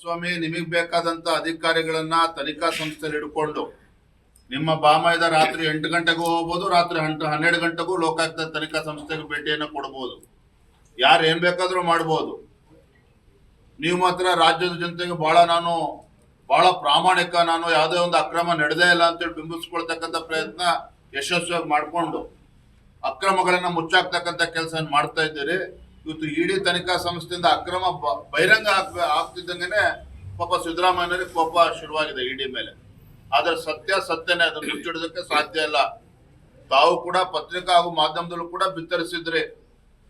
ಸ್ವಾಮಿ ನಿಮಗೆ ಬೇಕಾದಂತ ಅಧಿಕಾರಿಗಳನ್ನ ತನಿಖಾ ಸಂಸ್ಥೆಯಲ್ಲಿ ಹಿಡ್ಕೊಂಡು ನಿಮ್ಮ ಬಾಮೈದ ರಾತ್ರಿ 8 ಗಂಟೆಗೂ ಹೋಗ್ಬೋದು, ರಾತ್ರಿ 12 ಗಂಟೆಗೂ ಲೋಕಾಯುಕ್ತ ತನಿಖಾ ಸಂಸ್ಥೆಗೆ ಭೇಟಿಯನ್ನು ಕೊಡ್ಬೋದು. ಯಾರು ಏನ್ ಬೇಕಾದ್ರೂ ಮಾಡ್ಬೋದು. ನೀವು ಮಾತ್ರ ರಾಜ್ಯದ ಜನತೆಗೆ ಬಹಳ ಪ್ರಾಮಾಣಿಕ, ನಾನು ಯಾವುದೇ ಒಂದು ಅಕ್ರಮ ನಡೆದೇ ಇಲ್ಲ ಅಂತೇಳಿ ಬಿಂಬಿಸ್ಕೊಳ್ತಕ್ಕಂಥ ಪ್ರಯತ್ನ ಯಶಸ್ವಿಯಾಗಿ ಮಾಡಿಕೊಂಡು ಅಕ್ರಮಗಳನ್ನ ಮುಚ್ಚಾಕ್ತಕ್ಕಂಥ ಕೆಲಸ ಮಾಡ್ತಾ ಇದ್ದೀರಿ. ಇವತ್ತು ಇಡಿ ತನಿಖಾ ಸಂಸ್ಥೆಯಿಂದ ಅಕ್ರಮ ಬಹಿರಂಗ ಆಗ್ತಿದ್ದಂಗೆನೆ ಪಾಪ ಸಿದ್ದರಾಮಯ್ಯನವರಿಗೆ ಕೋಪ ಶುರುವಾಗಿದೆ ಇಡಿ ಮೇಲೆ. ಆದ್ರೆ ಸತ್ಯನೇ, ಅದನ್ನು ಮುಚ್ಚಿಡೋದಕ್ಕೆ ಸಾಧ್ಯ ಇಲ್ಲ. ತಾವು ಕೂಡ ಪತ್ರಿಕಾ ಹಾಗೂ ಮಾಧ್ಯಮದಲ್ಲೂ ಕೂಡ ಬಿತ್ತರಿಸಿದ್ರಿ,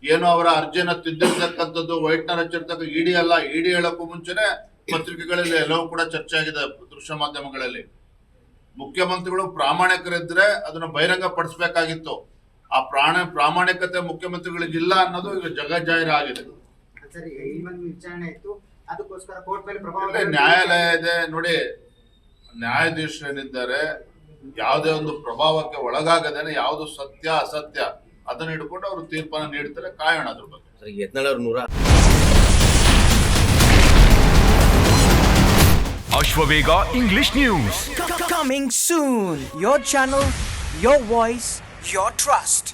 ಏನು ಅವರ ಅರ್ಜಿಯನ್ನ ತಿದ್ದಿರ್ತಕ್ಕಂಥದ್ದು ವೈಟ್ನರ್ ಹಚ್ಚಿರ್ತಕ್ಕ ಇಡಿ ಅಲ್ಲ. ಇಡಿ ಹೇಳಕ್ಕೂ ಮುಂಚೆನೆ ಪತ್ರಿಕೆಗಳಲ್ಲಿ ಎಲ್ಲವೂ ಕೂಡ ಚರ್ಚೆ ಆಗಿದೆ, ದೃಶ್ಯ ಮಾಧ್ಯಮಗಳಲ್ಲಿ. ಮುಖ್ಯಮಂತ್ರಿಗಳು ಪ್ರಾಮಾಣಿಕರಿದ್ರೆ ಅದನ್ನ ಬಹಿರಂಗ ಪಡಿಸಬೇಕಾಗಿತ್ತು. ಆ ಪ್ರಾಮಾಣಿಕತೆ ಮುಖ್ಯಮಂತ್ರಿಗಳಿಗಿಲ್ಲ ಅನ್ನೋದು ಈಗ ಜಗಜ್ಜಾಹಿರ ಆಗಿದೆ. ನ್ಯಾಯಾಲಯ ಇದೆ ನೋಡಿ, ನ್ಯಾಯಾಧೀಶರೇನಿದ್ದಾರೆ ಯಾವುದೇ ಒಂದು ಪ್ರಭಾವಕ್ಕೆ ಒಳಗಾಗದೇನೆ ಯಾವುದು ಸತ್ಯ ಅಸತ್ಯ ಅದನ್ನ ಹಿಡ್ಕೊಂಡು ಅವರು ತೀರ್ಪನ್ನು ನೀಡ್ತಾರೆ. ಕಾಯೋಣ ಅದ್ರ ಬಗ್ಗೆ. Ashwavega English News. Coming soon. Your channel, your voice, your trust.